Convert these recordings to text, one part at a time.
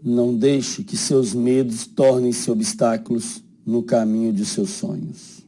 Não deixe que seus medos tornem-se obstáculos no caminho de seus sonhos.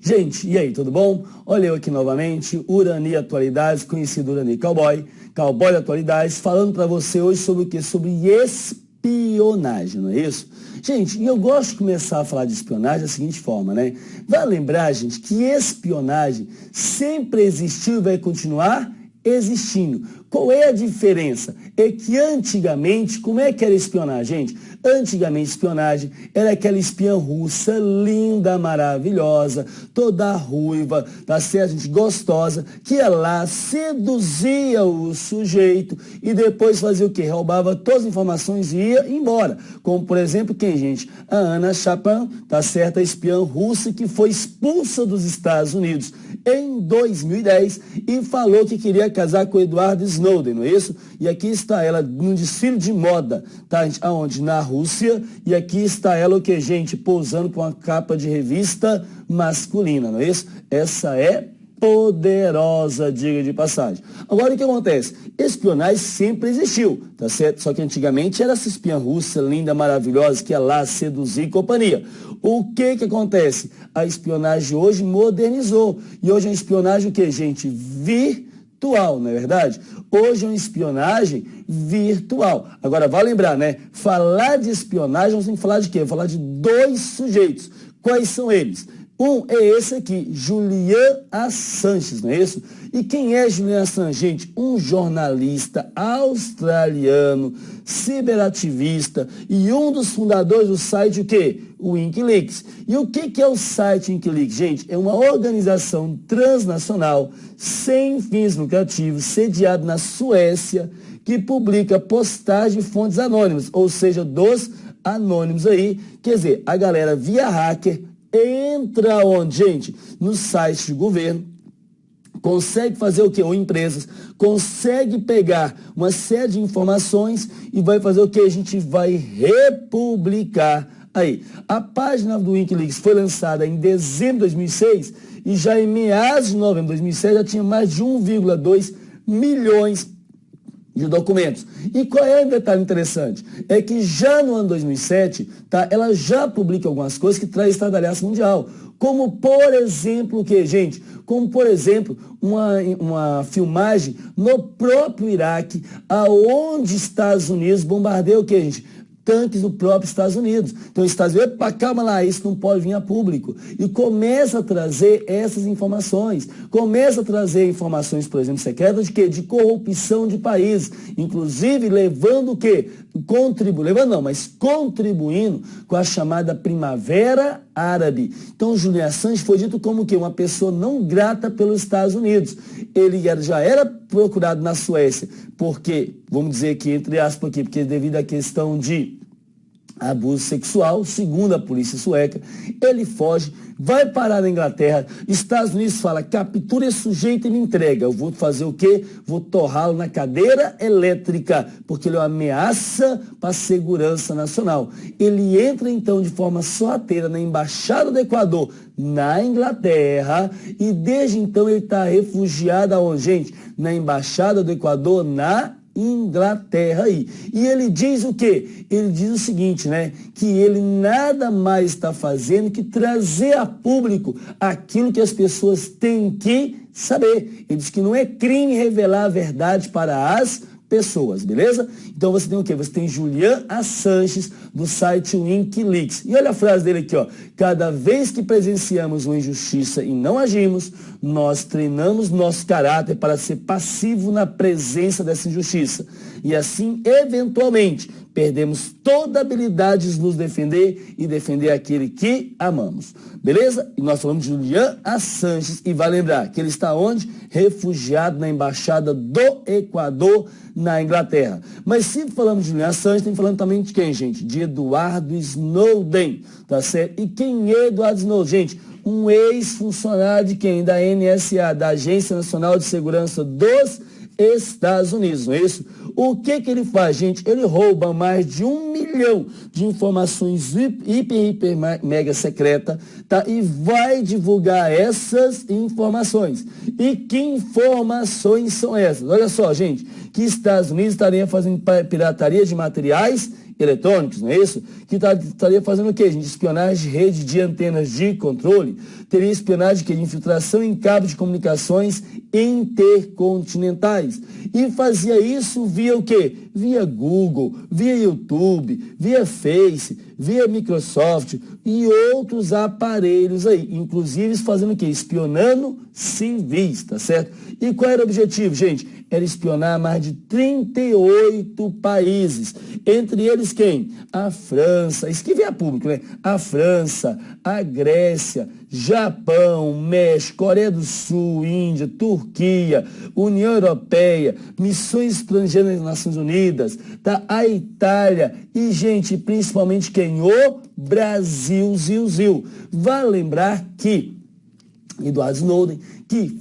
Gente, e aí, tudo bom? Olha eu aqui novamente, Urani Atualidades, conhecido Urani Cowboy da Atualidades, falando para você hoje sobre o quê? Sobre espionagem, não é isso? Gente, e eu gosto de começar a falar de espionagem da seguinte forma, né? Vai lembrar, gente, que espionagem sempre existiu e vai continuar existindo. Qual é a diferença? É que antigamente, como é que era espionagem, gente? Antigamente, espionagem era aquela espiã russa, linda, maravilhosa, toda ruiva, tá certo, gente, gostosa, que ia lá, seduzia o sujeito e depois fazia o quê? Roubava todas as informações e ia embora. Como, por exemplo, quem, gente? A Anna Chapin, tá certo, a espiã russa que foi expulsa dos Estados Unidos em 2010 e falou que queria casar com Edward Snowden, não é isso? E aqui está ela num desfile de moda, tá, gente? Aonde? Na Rússia. E aqui está ela, o que, gente? Pousando com uma capa de revista masculina, não é isso? Essa é poderosa, diga de passagem. Agora, o que acontece? Espionagem sempre existiu, tá certo? Só que antigamente era essa espiã russa, linda, maravilhosa, que ia lá seduzir e companhia. O que acontece? A espionagem hoje modernizou. E hoje é uma espionagem o que, gente? Virtual, não é verdade? Hoje é uma espionagem virtual. Agora, vai lembrar, né? Falar de espionagem, nós temos que falar de quê? Vamos falar de dois sujeitos. Quais são eles? Um é esse aqui, Julian Assange, não é isso? E quem é Julian Assange, gente? Um jornalista australiano, ciberativista e um dos fundadores do site, o quê? O Wikileaks. E o que é o site Wikileaks, gente? É uma organização transnacional, sem fins lucrativos, sediada na Suécia, que publica postagem de fontes anônimas, ou seja, dos anônimos aí, quer dizer, a galera via hacker, entra onde, gente? No site do governo, consegue fazer o quê? Ou empresas, consegue pegar uma série de informações e vai fazer o quê? A gente vai republicar. Aí, a página do Wikileaks foi lançada em dezembro de 2006 e já em meados de novembro de 2007 já tinha mais de 1,2 milhões de documentos. E qual é o detalhe interessante? É que já no ano 2007, tá, ela já publica algumas coisas que traz estardalhaço mundial. Como, por exemplo, o que, gente? Como, por exemplo, uma filmagem no próprio Iraque, aonde Estados Unidos bombardeia o que, gente? Tanques do próprio Estados Unidos. Então, os Estados Unidos, calma lá, isso não pode vir a público. E começa a trazer essas informações. Começa a trazer informações, por exemplo, secretas de quê? De corrupção de países. Inclusive, levando o quê? Contribuindo com a chamada Primavera Árabe. Então, Julian Assange foi dito como o quê? Uma pessoa não grata pelos Estados Unidos. Ele já era procurado na Suécia, porque, vamos dizer aqui, entre aspas aqui, porque devido à questão de abuso sexual, segundo a polícia sueca, ele foge, vai parar na Inglaterra, Estados Unidos fala, captura esse sujeito e me entrega. Eu vou fazer o quê? Vou torrá-lo na cadeira elétrica, porque ele é uma ameaça para a segurança nacional. Ele entra então de forma sorrateira na Embaixada do Equador, na Inglaterra, e desde então ele está refugiado aonde, gente? Na Embaixada do Equador, na Inglaterra aí. E ele diz o quê? Ele diz o seguinte, né? Que ele nada mais está fazendo que trazer a público aquilo que as pessoas têm que saber. Ele diz que não é crime revelar a verdade para as pessoas, beleza? Então você tem o quê? Você tem Julian Assange do site Wikileaks. E olha a frase dele aqui, ó. Cada vez que presenciamos uma injustiça e não agimos, nós treinamos nosso caráter para ser passivo na presença dessa injustiça. E assim, eventualmente, perdemos toda a habilidade de nos defender e defender aquele que amamos. Beleza? E nós falamos de Julian Assange e vai lembrar que ele está onde? Refugiado na Embaixada do Equador, na Inglaterra. Mas se falamos de Julian Assange, tem falando também de quem, gente? De Edward Snowden, tá certo? E quem é Edward Snowden, gente? Um ex-funcionário de quem? Da NSA, da Agência Nacional de Segurança dos Estados Unidos, não é isso? O que ele faz, gente? Ele rouba mais de 1 milhão de informações hiper, mega secreta, tá? E vai divulgar essas informações. E que informações são essas? Olha só, gente, que Estados Unidos estaria fazendo pirataria de materiais eletrônicos, não é isso? Que estaria fazendo o quê, gente? Espionagem de rede de antenas de controle. Teria espionagem de infiltração em cabos de comunicações intercontinentais. E fazia isso via o quê? Via Google, via YouTube, via Face, via Microsoft e outros aparelhos aí. Inclusive fazendo o quê? Espionando civis, tá certo? E qual era o objetivo, gente? Era espionar mais de 38 países. Entre eles quem? A França, isso que vem a público, né? A França, a Grécia, Japão, México, Coreia do Sul, Índia, Turquia, União Europeia, missões estrangeiras das Nações Unidas, tá? A Itália e, gente, principalmente quem? O Brasil, Vale lembrar que Edward Snowden, que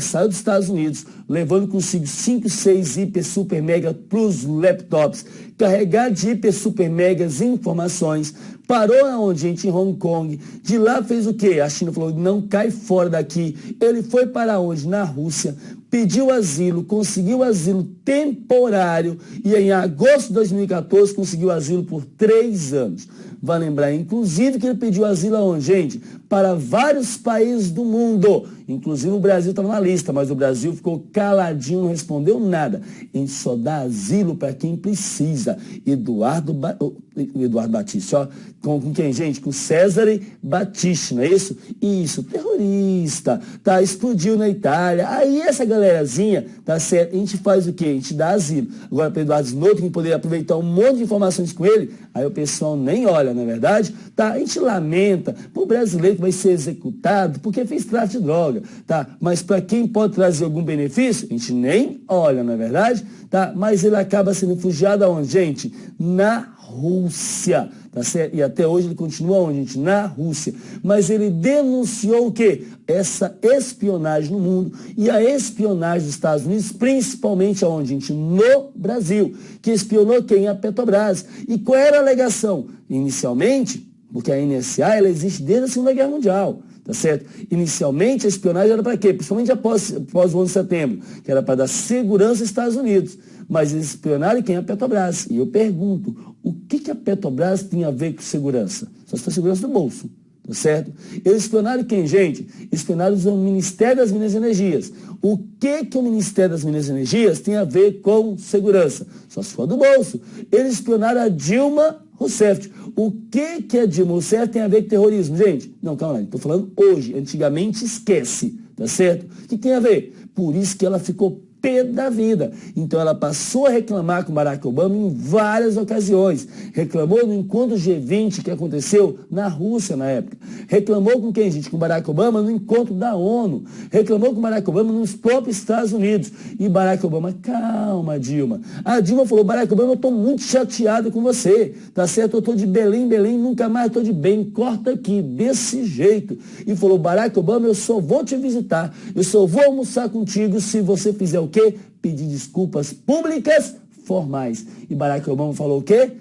saiu dos Estados Unidos, levando consigo 5, 6 hiper super mega plus laptops, carregado de hiper super megas informações, parou aonde, gente? Em Hong Kong. De lá fez o quê? A China falou, não cai fora daqui. Ele foi para onde? Na Rússia. Pediu asilo, conseguiu asilo temporário e em agosto de 2014 conseguiu asilo por 3 anos. Vai lembrar, inclusive, que ele pediu asilo aonde, gente? Para vários países do mundo. Inclusive o Brasil estava na lista, mas o Brasil ficou caladinho, não respondeu nada. A gente só dá asilo para quem precisa. Eduardo Batista, ó, com quem, gente? Com César Battisti, não é isso? Isso, terrorista, tá? Explodiu na Itália. Aí essa galerazinha, tá certo? A gente faz o quê? A gente dá asilo. Agora, para Eduardo Snowden, que poderia aproveitar um monte de informações com ele, aí o pessoal nem olha, não é verdade? Tá? A gente lamenta pro brasileiro que vai ser executado porque fez tráfico de droga, tá? Mas para quem pode trazer algum benefício, a gente nem olha, não é verdade? Tá? Mas ele acaba sendo refugiado aonde, gente? Na Rússia, tá certo? E até hoje ele continua onde, gente? Na Rússia. Mas ele denunciou o quê? Essa espionagem no mundo e a espionagem dos Estados Unidos, principalmente aonde, gente? No Brasil, que espionou quem? A Petrobras. E qual era a alegação? Inicialmente, porque a NSA, ela existe desde a Segunda Guerra Mundial, tá certo? Inicialmente, a espionagem era para quê? Principalmente após o 11 de setembro, que era para dar segurança aos Estados Unidos. Mas eles espionaram quem? A Petrobras. E eu pergunto, o que a Petrobras tem a ver com segurança? Só se for segurança do bolso, tá certo? Eles espionaram quem, gente? Espionaram o Ministério das Minas e Energias. O que o Ministério das Minas e Energias tem a ver com segurança? Só se for do bolso. Eles espionaram a Dilma Rousseff. O que a Dilma Rousseff tem a ver com terrorismo, gente? Não, calma lá, estou falando hoje. Antigamente, esquece, tá certo? O que tem a ver? Por isso que ela ficou pé da vida. Então ela passou a reclamar com Barack Obama em várias ocasiões. Reclamou no encontro G20 que aconteceu na Rússia na época. Reclamou com quem, gente? Com Barack Obama no encontro da ONU. Reclamou com Barack Obama nos próprios Estados Unidos. E Barack Obama, calma, Dilma. A Dilma falou, Barack Obama, eu estou muito chateado com você. Tá certo? Eu estou de Belém, nunca mais estou de bem. Corta aqui, desse jeito. E falou, Barack Obama, eu só vou te visitar. Eu só vou almoçar contigo se você fizer o quê? Pedir desculpas públicas formais. E Barack Obama falou o quê?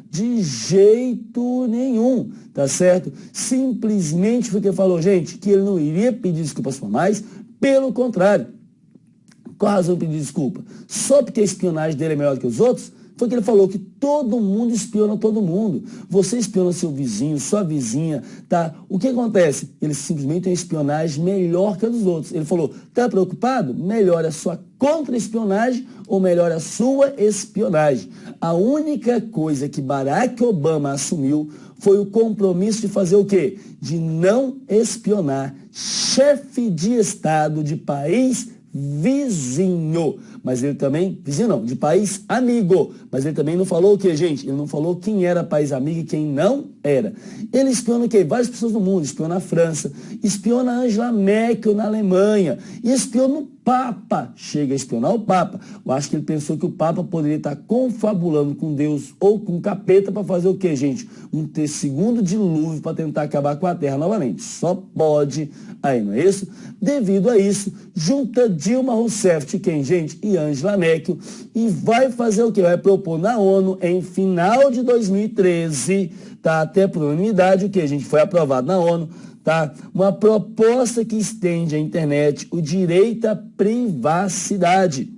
De jeito nenhum, tá certo? Simplesmente porque falou, gente, que ele não iria pedir desculpas formais, pelo contrário. Qual a razão de pedir desculpa? Só porque a espionagem dele é melhor do que os outros? Foi que ele falou que todo mundo espiona todo mundo. Você espiona seu vizinho, sua vizinha, tá? O que acontece? Ele simplesmente tem espionagem melhor que a dos outros. Ele falou, tá preocupado? Melhore a sua contra-espionagem ou melhore a sua espionagem. A única coisa que Barack Obama assumiu foi o compromisso de fazer o quê? De não espionar chefe de Estado de país vizinho. Mas ele também, vizinho não, de país amigo. Mas ele também não falou o que, gente? Ele não falou quem era país amigo e quem não era. Ele espiona o quê? Várias pessoas do mundo. Espiona a França, espiona a Angela Merkel na Alemanha, e espiona o Papa chega a espionar o Papa. Eu acho que ele pensou que o Papa poderia estar confabulando com Deus ou com o capeta para fazer o quê, gente? Um segundo dilúvio para tentar acabar com a Terra novamente. Só pode aí, não é isso? Devido a isso, junta Dilma Rousseff, quem, gente? E Angela Merkel, e vai fazer o quê? Vai propor na ONU em final de 2013, tá? Até por unanimidade, o que, gente? Foi aprovado na ONU, tá? Uma proposta que estende à internet o direito à privacidade,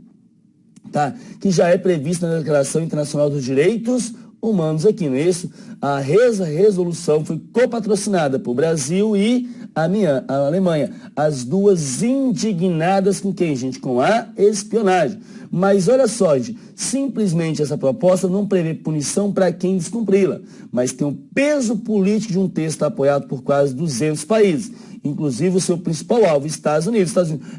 tá? Que já é previsto na Declaração Internacional dos Direitos Humanos aqui, não é isso? A resolução foi copatrocinada por Brasil e a Alemanha. As duas indignadas com quem, gente? Com a espionagem. Mas olha só, gente, simplesmente essa proposta não prevê punição para quem descumpri-la, mas tem um peso político de um texto apoiado por quase 200 países, inclusive o seu principal alvo, Estados Unidos.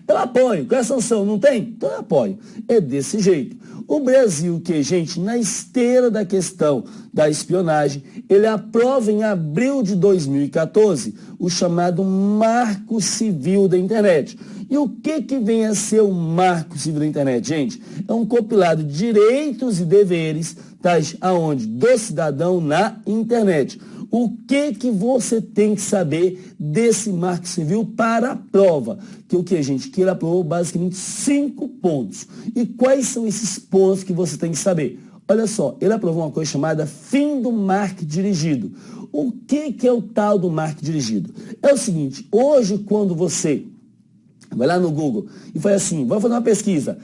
Eu apoio. Qual é a sanção? Não tem? Então eu apoio. É desse jeito. O Brasil, que, gente, na esteira da questão da espionagem, ele aprova em abril de 2014 o chamado Marco Civil da Internet. E o que vem a ser o Marco Civil da Internet, gente? É um compilado de direitos e deveres, tá? Aonde? Do cidadão na internet. O que você tem que saber desse Marco Civil para a prova? Que o que, gente? Que ele aprovou basicamente 5 pontos. E quais são esses pontos que você tem que saber? Olha só, ele aprovou uma coisa chamada fim do marketing dirigido. O que é o tal do marketing dirigido? É o seguinte, hoje quando você vai lá no Google e faz assim, vou fazer uma pesquisa.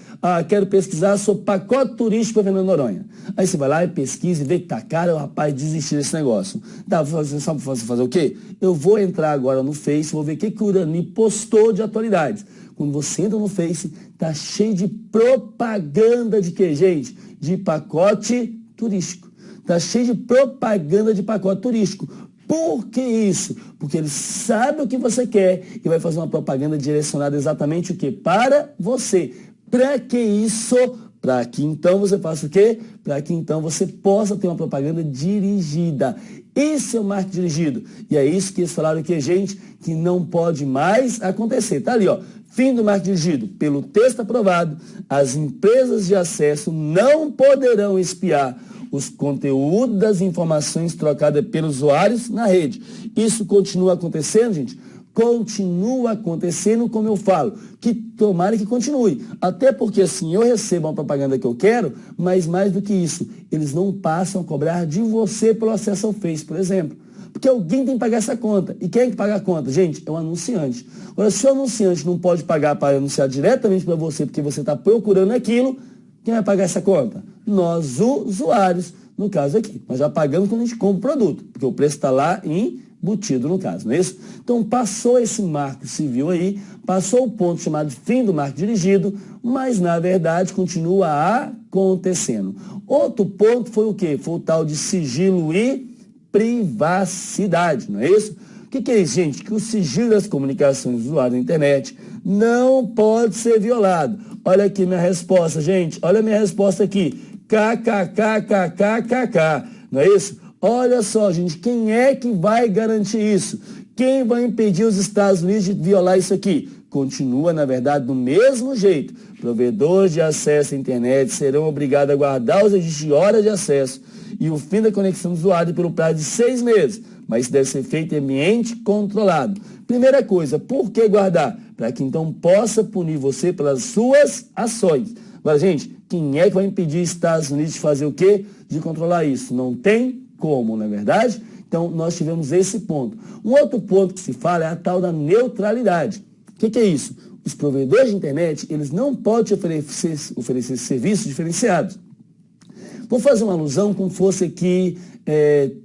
Quero pesquisar sobre pacote turístico para Fernando de Noronha. Aí você vai lá e pesquisa e vê que tá caro, rapaz, desistir desse negócio. Tá, sabe fazer o quê? Eu vou entrar agora no Face, vou ver o que o Urani postou de atualidades. Quando você entra no Face, tá cheio de propaganda de quê, gente? De pacote turístico. Tá cheio de propaganda de pacote turístico. Por que isso? Porque ele sabe o que você quer e vai fazer uma propaganda direcionada exatamente o quê? Para você. Para que isso? Para que então você faça o quê? Para que então você possa ter uma propaganda dirigida. Esse é o marketing dirigido. E é isso que eles falaram que, gente, que não pode mais acontecer. Tá ali, ó. Fim do marketing dirigido. Pelo texto aprovado, as empresas de acesso não poderão espiar os conteúdos das informações trocadas pelos usuários na rede. Isso continua acontecendo, gente? Continua acontecendo, como eu falo, que tomara que continue. Até porque, assim, eu recebo uma propaganda que eu quero, mas mais do que isso, eles não passam a cobrar de você pelo acesso ao Face, por exemplo. Porque alguém tem que pagar essa conta. E quem é que paga a conta? Gente, é o anunciante. Agora, se o anunciante não pode pagar para anunciar diretamente para você, porque você está procurando aquilo, quem vai pagar essa conta? Nós, usuários, no caso aqui. Nós já pagamos quando a gente compra o produto, porque o preço está lá embutido no caso, não é isso? Então, passou esse marco civil aí, passou o ponto chamado fim do marco dirigido, mas, na verdade, continua acontecendo. Outro ponto foi o quê? Foi o tal de sigilo e privacidade, não é isso? O que é isso, gente? Que o sigilo das comunicações do usuário da internet não pode ser violado. Olha aqui minha resposta, gente. Olha a minha resposta aqui. KKKKKKK. Não é isso? Olha só, gente. Quem é que vai garantir isso? Quem vai impedir os Estados Unidos de violar isso aqui? Continua, na verdade, do mesmo jeito. Provedores de acesso à internet serão obrigados a guardar os registros de horas de acesso e o fim da conexão do usuário pelo prazo de 6 meses. Mas isso deve ser feito em ambiente controlado. Primeira coisa, por que guardar? Para que então possa punir você pelas suas ações. Agora, gente, quem é que vai impedir os Estados Unidos de fazer o quê? De controlar isso? Não tem como, não é verdade? Então, nós tivemos esse ponto. Um outro ponto que se fala é a tal da neutralidade. O que é isso? Os provedores de internet, eles não podem oferecer serviços diferenciados. Vou fazer uma alusão como fosse aqui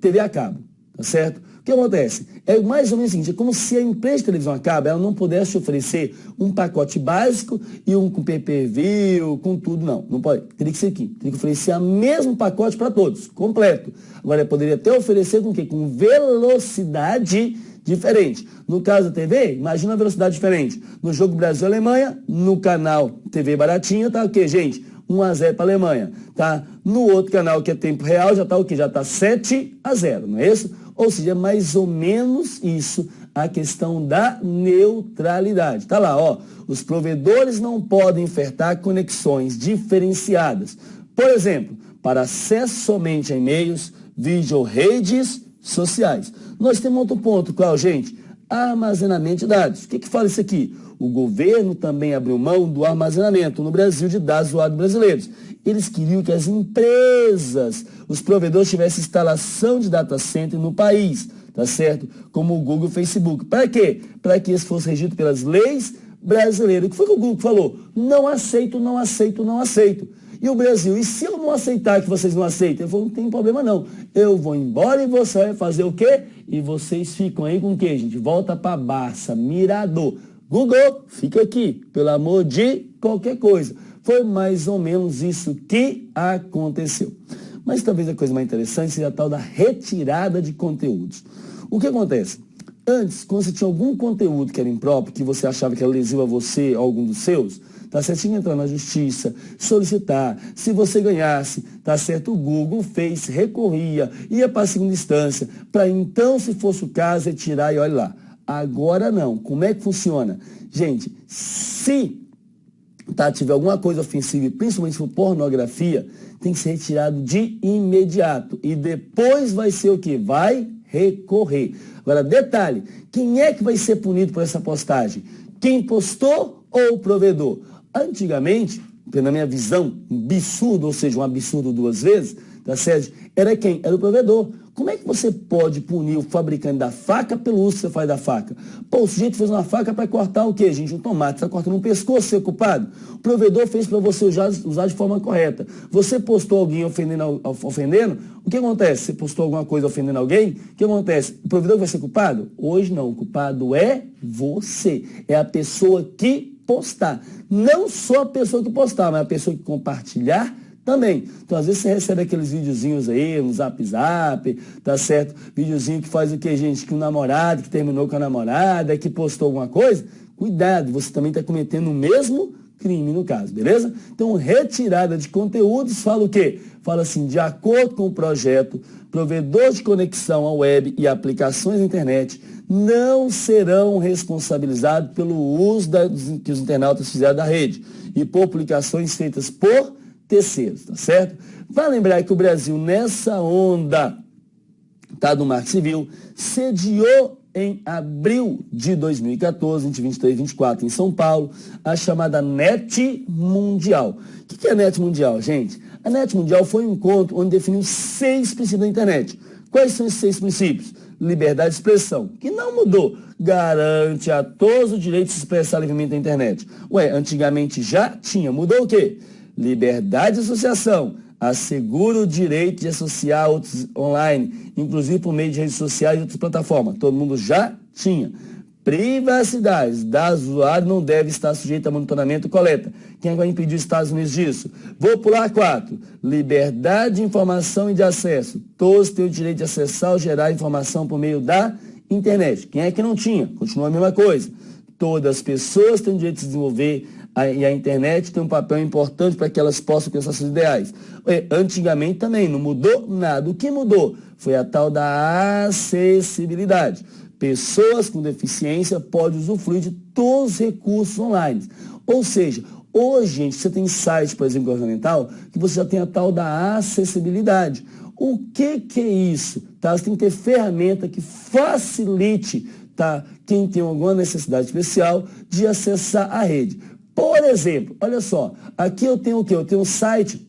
TV a cabo, tá certo? O que acontece? É mais ou menos o seguinte, é como se a empresa de televisão a cabo, ela não pudesse oferecer um pacote básico e um com pay-per-view, com tudo, não. Não pode. Teria que ser aqui. Teria que oferecer o mesmo pacote para todos, completo. Agora, ela poderia até oferecer com o quê? Com velocidade diferente. No caso da TV, imagina uma velocidade diferente. No jogo Brasil-Alemanha, no canal TV Baratinha, tá o quê, gente? 1-0 para a Alemanha, tá? No outro canal que é tempo real, já está o quê? Já está 7-0, não é isso? Ou seja, é mais ou menos isso a questão da neutralidade. Tá lá, ó, os provedores não podem ofertar conexões diferenciadas. Por exemplo, para acesso somente a e-mails, vídeo ou redes sociais. Nós temos outro ponto, qual, gente? Armazenamento de dados. O que fala isso aqui? O governo também abriu mão do armazenamento no Brasil de dados do usuários brasileiros. Eles queriam que as empresas, os provedores tivessem instalação de data center no país, tá certo? Como o Google e o Facebook. Para quê? Para que isso fosse regido pelas leis brasileiras. O que foi que o Google falou? Não aceito, não aceito, não aceito. E o Brasil, e se eu não aceitar que vocês não aceitem? Ele falou, não tem problema não. Eu vou embora e você vai fazer o quê? E vocês ficam aí com o quê, gente? Volta para Barça, Mirador. Google, fica aqui, pelo amor de qualquer coisa. Foi mais ou menos isso que aconteceu. Mas talvez a coisa mais interessante seja a tal da retirada de conteúdos. O que acontece? Antes, quando você tinha algum conteúdo que era impróprio, que você achava que era lesivo a você ou algum dos seus, tá certo? Você tinha que entrar na justiça, solicitar. Se você ganhasse, tá certo? O Google fez, recorria, ia para a segunda instância, para então, se fosse o caso, retirar e olha lá. Agora não. Como é que funciona? Gente, se tiver alguma coisa ofensiva, principalmente por pornografia, tem que ser retirado de imediato. E depois vai ser o quê? Vai recorrer. Agora, detalhe, quem é que vai ser punido por essa postagem? Quem postou ou o provedor? Antigamente, na minha visão, um absurdo, ou seja, um absurdo duas vezes, tá certo? Era quem? Era o provedor. Como é que você pode punir o fabricante da faca pelo uso que você faz da faca? Pô, o sujeito fez uma faca para cortar o quê, gente? Um tomate, você está cortando um pescoço, seu culpado? O provedor fez para você usar de forma correta. Você postou alguém ofendendo, o que acontece? Você postou alguma coisa ofendendo alguém, o que acontece? O provedor vai ser culpado? Hoje não, o culpado é você. É a pessoa que postar. Não só a pessoa que postar, mas a pessoa que compartilhar também. Então, às vezes você recebe aqueles videozinhos aí, no Zap Zap, tá certo? Videozinho que faz o quê, gente? Que um namorado que terminou com a namorada, que postou alguma coisa. Cuidado, você também está cometendo o mesmo crime no caso, beleza? Então, retirada de conteúdos, fala o quê? Fala assim, de acordo com o projeto, provedores de conexão à web e aplicações na internet não serão responsabilizados pelo uso que os internautas fizeram da rede e por publicações feitas por terceiros, tá certo? Para lembrar que o Brasil, nessa onda do Marco Civil, sediou em abril de 2014, entre 23 e 24, em São Paulo, a chamada NET Mundial. O que é a NET Mundial, gente? A NET Mundial foi um encontro onde definiu 6 princípios da internet. Quais são esses 6 princípios? Liberdade de expressão, que não mudou, garante a todos o direito de se expressar livremente na internet. Ué, antigamente já tinha, mudou o quê? Liberdade de associação, assegura o direito de associar outros online, inclusive por meio de redes sociais e outras plataformas. Todo mundo já tinha. Privacidade, dados do usuário não deve estar sujeito a monitoramento e coleta. Quem vai impedir os Estados Unidos disso? Vou pular 4. Liberdade de informação e de acesso. Todos têm o direito de acessar ou gerar informação por meio da internet. Quem é que não tinha? Continua a mesma coisa. Todas as pessoas têm o direito de se desenvolver e a internet tem um papel importante para que elas possam alcançar seus ideais. Antigamente também não mudou nada. O que mudou foi a tal da acessibilidade. Pessoas com deficiência podem usufruir de todos os recursos online. Ou seja, hoje, gente, você tem site, por exemplo, governamental, que você já tem a tal da acessibilidade. O que é isso? Você tem que ter ferramenta que facilite quem tem alguma necessidade especial de acessar a rede. Por exemplo, olha só, aqui eu tenho o quê? Eu tenho um site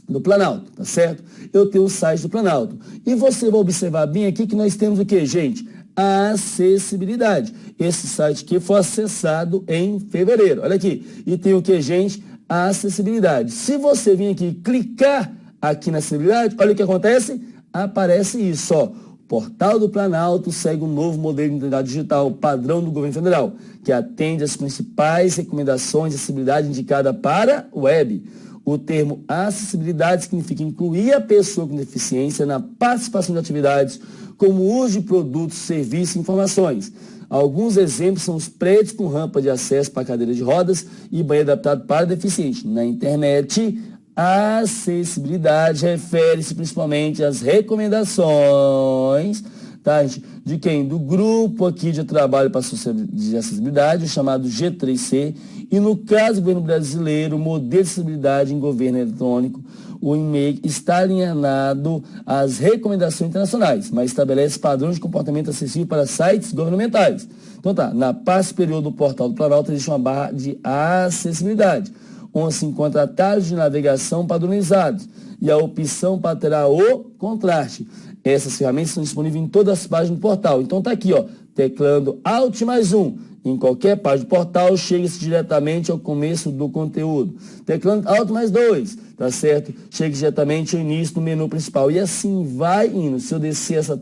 do Planalto, tá certo? Eu tenho o site do Planalto. E você vai observar bem aqui que nós temos o quê, gente? A acessibilidade. Esse site aqui foi acessado em fevereiro. Olha aqui. E tem o quê, gente? A acessibilidade. Se você vir aqui clicar aqui na acessibilidade, olha o que acontece. Aparece isso, ó. O portal do Planalto segue um novo modelo de identidade digital, padrão do governo federal, que atende às principais recomendações de acessibilidade indicada para web. O termo acessibilidade significa incluir a pessoa com deficiência na participação de atividades como o uso de produtos, serviços e informações. Alguns exemplos são os prédios com rampa de acesso para cadeiras de rodas e banheiro adaptado para deficiente. Na internet, a acessibilidade refere-se principalmente às recomendações tá, gente? De quem? Do grupo aqui de trabalho para de acessibilidade, o chamado G3C, e no caso do governo brasileiro, o modelo de acessibilidade em governo eletrônico, o e-mail está alinhado às recomendações internacionais, mas estabelece padrões de comportamento acessível para sites governamentais. Então tá, na parte superior do portal do Planalto existe uma barra de acessibilidade, onde se encontra atalhos de navegação padronizados e a opção para ter o contraste. Essas ferramentas são disponíveis em todas as páginas do portal. Então tá aqui, ó, teclando Alt mais 1. Em qualquer página do portal, chega-se diretamente ao começo do conteúdo. Teclando Alt mais 2, tá certo? Chega diretamente ao início do menu principal. E assim vai indo. Se eu descer essa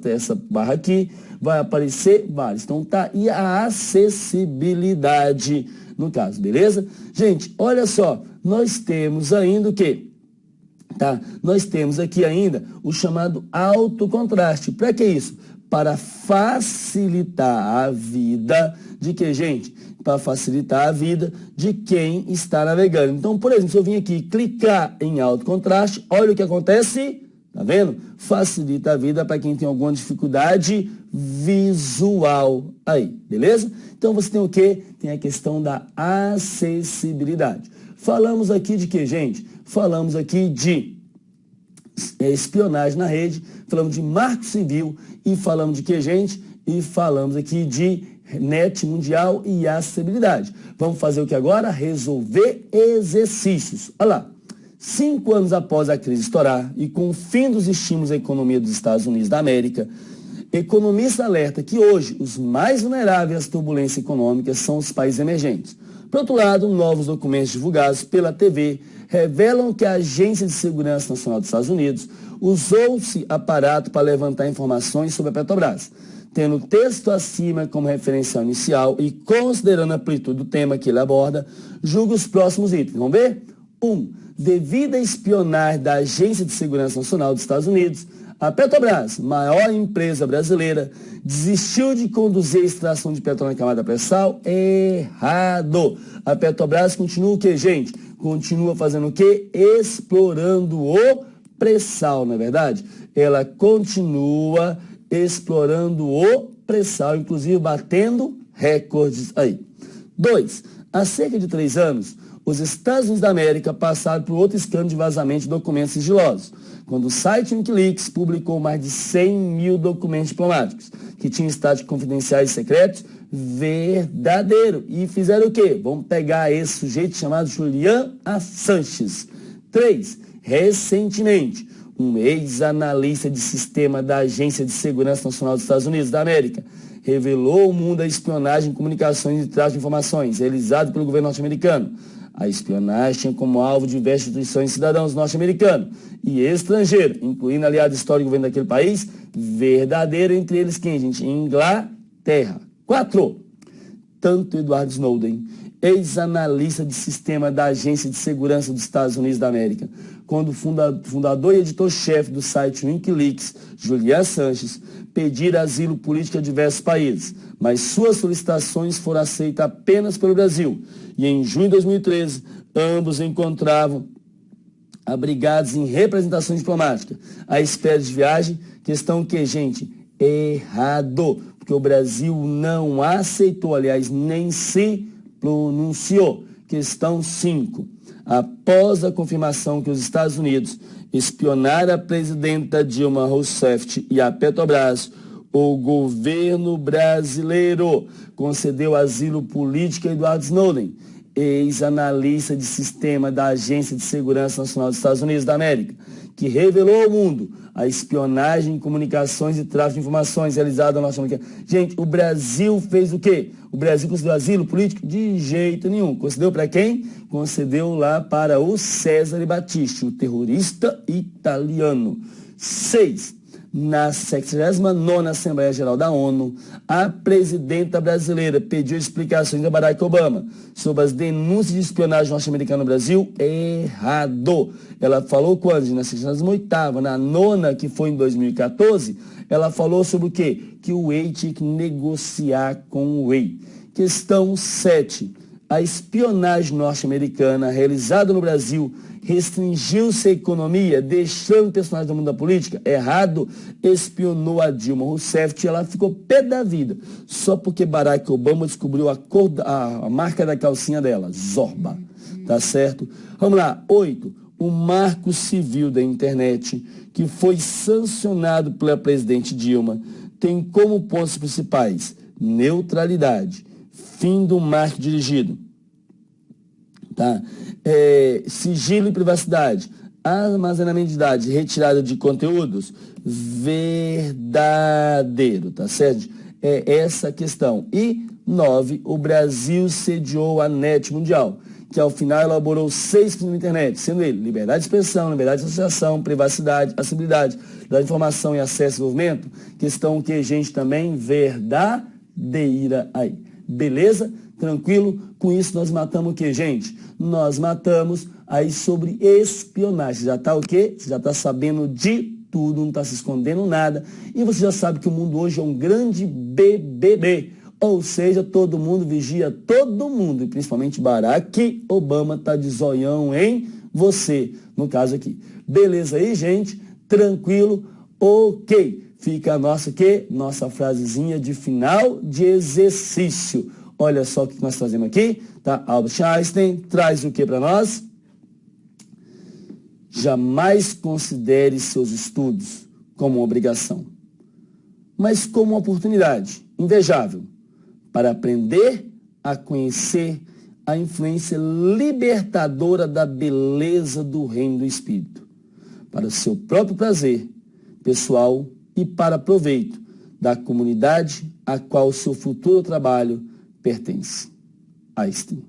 barra aqui, vai aparecer vários. Então tá aí a acessibilidade no caso, beleza? Gente, olha só, nós temos ainda o quê? Tá? Nós temos aqui ainda o chamado alto contraste. Para que isso? Para facilitar a vida de que, gente? Para facilitar a vida de quem está navegando. Então, por exemplo, se eu vim aqui clicar em alto contraste, olha o que acontece, tá vendo? Facilita a vida para quem tem alguma dificuldade visual aí, beleza? Então, você tem o quê? Tem a questão da acessibilidade. Falamos aqui de que, gente? Falamos aqui de espionagem na rede, falamos de marco civil e falamos de que, gente? E falamos aqui de net mundial e acessibilidade. Vamos fazer o que agora? Resolver exercícios. Olha lá. 5 anos após a crise estourar e com o fim dos estímulos à economia dos Estados Unidos da América, economista alerta que hoje os mais vulneráveis às turbulências econômicas são os países emergentes. Por outro lado, novos documentos divulgados pela TV revelam que a Agência de Segurança Nacional dos Estados Unidos usou-se aparato para levantar informações sobre a Petrobras. Tendo o texto acima como referencial inicial e considerando a amplitude do tema que ele aborda, julga os próximos itens. Vamos ver? 1. Devido à espionagem da Agência de Segurança Nacional dos Estados Unidos, a Petrobras, maior empresa brasileira, desistiu de conduzir a extração de petróleo na camada pré-sal? Errado. A Petrobras continua o quê, gente? Continua fazendo o quê? Explorando o pré-sal, não é verdade? Ela continua explorando o pré-sal, inclusive batendo recordes aí. 2. Há cerca de 3 anos, os Estados Unidos da América passaram por outro escândalo de vazamento de documentos sigilosos, quando o site Wikileaks publicou mais de 100 mil documentos diplomáticos, que tinham status confidenciais e secretos verdadeiro. E fizeram o quê? Vamos pegar esse sujeito chamado Julian Assange. 3. Recentemente, um ex-analista de sistema da Agência de Segurança Nacional dos Estados Unidos da América revelou ao mundo a espionagem, comunicações e tráfico de informações realizado pelo governo norte-americano. A espionagem tinha como alvo diversas instituições e cidadãos norte-americanos e estrangeiros, incluindo aliado histórico do governo daquele país, verdadeiro, entre eles quem, gente? Inglaterra. 4. Tanto Edward Snowden, ex-analista de sistema da Agência de Segurança dos Estados Unidos da América, quando o fundador e editor-chefe do site Wikileaks, Julian Assange, pediram asilo político a diversos países, mas suas solicitações foram aceitas apenas pelo Brasil. E em junho de 2013, ambos encontravam abrigados em representação diplomática, à espera de viagem, questão que, gente, errado, porque o Brasil não aceitou, aliás, nem se pronunciou. Questão 5. Após a confirmação que os Estados Unidos espionaram a presidenta Dilma Rousseff e a Petrobras, o governo brasileiro concedeu asilo político a Edward Snowden, ex-analista de sistema da Agência de Segurança Nacional dos Estados Unidos da América, que revelou ao mundo a espionagem, comunicações e tráfico de informações realizada na nossa... Gente, o Brasil fez o quê? O Brasil concedeu asilo político? De jeito nenhum. Concedeu para quem? Concedeu lá para o Cesare Battisti, o terrorista italiano. 6. Na 69ª Assembleia Geral da ONU, a presidenta brasileira pediu explicações a Barack Obama sobre as denúncias de espionagem norte-americana no Brasil. Errado. Ela falou quando? Na 68ª, na 9ª, que foi em 2014, ela falou sobre o quê? Que o Wei tinha que negociar com o Wei. Questão 7. a espionagem norte-americana realizada no Brasil restringiu-se à economia, deixando personagens do mundo da política? Errado. Espionou a Dilma Rousseff e ela ficou pé da vida, só porque Barack Obama descobriu a marca da calcinha dela, Zorba. Tá certo? Vamos lá. 8. O Marco Civil da Internet, que foi sancionado pela presidente Dilma, tem como pontos principais neutralidade, fim do marketing dirigido, tá? Sigilo e privacidade, armazenamento de dados, retirada de conteúdos, verdadeiro, tá certo? É essa a questão. E 9, o Brasil sediou a NET Mundial, que ao final elaborou 6 princípios da internet, sendo ele liberdade de expressão, liberdade de associação, privacidade, acessibilidade da informação e acesso ao desenvolvimento, questão que a gente também verdadeira aí. Beleza? Tranquilo? Com isso nós matamos o que, gente? Nós matamos aí sobre espionagem. Já está o quê? Você já está sabendo de tudo, não está se escondendo nada. E você já sabe que o mundo hoje é um grande BBB. Ou seja, todo mundo vigia todo mundo. E principalmente Barack Obama está de zoião em você. No caso aqui. Beleza aí, gente? Tranquilo? Ok. Fica a nossa frasezinha de final de exercício. Olha só o que nós fazemos aqui, tá? Albert Einstein traz o que para nós? Jamais considere seus estudos como uma obrigação, mas como uma oportunidade invejável para aprender a conhecer a influência libertadora da beleza do reino do Espírito, para o seu próprio prazer pessoal e para proveito da comunidade a qual o seu futuro trabalho pertence. Einstein.